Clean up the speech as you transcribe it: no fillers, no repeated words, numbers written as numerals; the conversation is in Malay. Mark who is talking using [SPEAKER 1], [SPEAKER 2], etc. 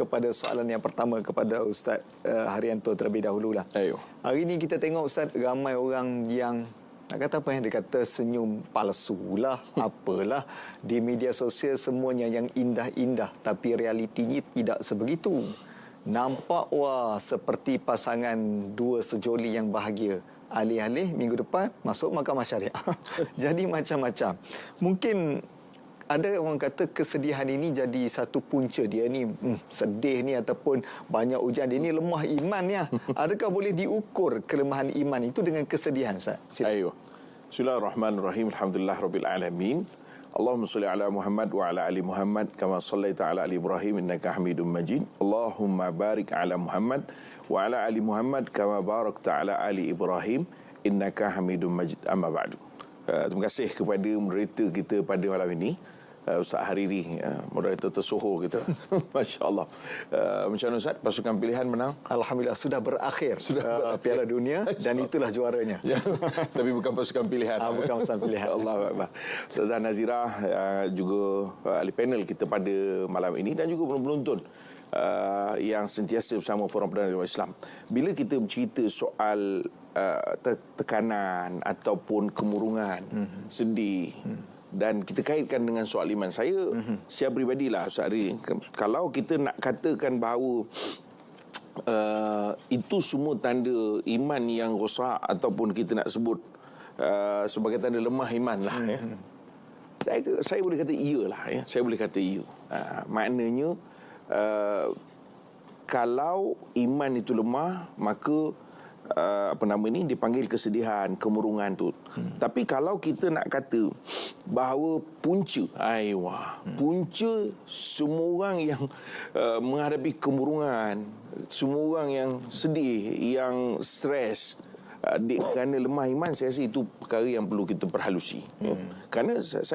[SPEAKER 1] kepada soalan yang pertama kepada Ustaz Haryanto terlebih dahululah.
[SPEAKER 2] Ayo.
[SPEAKER 1] Hari ini kita tengok Ustaz, ramai orang yang nak kata apa yang dia kata senyum palsu lah, apalah. Di media sosial semuanya yang indah-indah, tapi realitinya tidak sebegitu. Nampak wah seperti pasangan dua sejoli yang bahagia. Alih-alih minggu depan masuk mahkamah syariah. Jadi macam-macam. Mungkin ada orang kata kesedihan ini jadi satu punca dia ni sedih ni ataupun banyak ujian dia ni lemah iman ya. Adakah boleh diukur kelemahan iman itu dengan kesedihan Ustaz?
[SPEAKER 2] Ayo. Bismillahirrahmanirrahim. Alhamdulillahirabbil alamin. Allahumma salli ala Muhammad wa ala ali Muhammad kama sallaita ala ali Ibrahim innaka Hamidum Majid. Allahumma barik ala Muhammad wa ala ali Muhammad kama barakta ala ali Ibrahim innaka Hamidum Majid. Amma ba'du. Terima kasih kepada moderator kita pada malam ini, Ustaz Hariri, moderator tersohor kita. Masya Allah. Macam mana Ustaz, pasukan pilihan menang?
[SPEAKER 1] Alhamdulillah sudah berakhir Piala Dunia dan itulah juaranya.
[SPEAKER 2] Ya, tapi bukan pasukan pilihan.
[SPEAKER 1] Bukan pasukan pilihan.
[SPEAKER 2] Allah Akbar. Ustazah Nazira, juga ahli panel kita pada malam ini dan juga penonton yang sentiasa bersama Forum Perdana Islam. Bila kita bercerita soal tekanan ataupun kemurungan, sedih, dan kita kaitkan dengan soal iman, saya secara peribadilah Ustaz Ari, kalau kita nak katakan bahawa itu semua tanda iman yang rosak ataupun kita nak sebut sebagai tanda lemah iman lah, ya. Saya boleh kata iyalah, ya. Saya boleh kata iya. Maknanya kalau iman itu lemah, maka dipanggil kesedihan, kemurungan tu. Tapi kalau kita nak kata bahawa punca semua orang yang menghadapi kemurungan, semua orang yang sedih, yang stres kerana lemah iman, saya rasa itu perkara yang perlu kita perhalusi. Kerana saya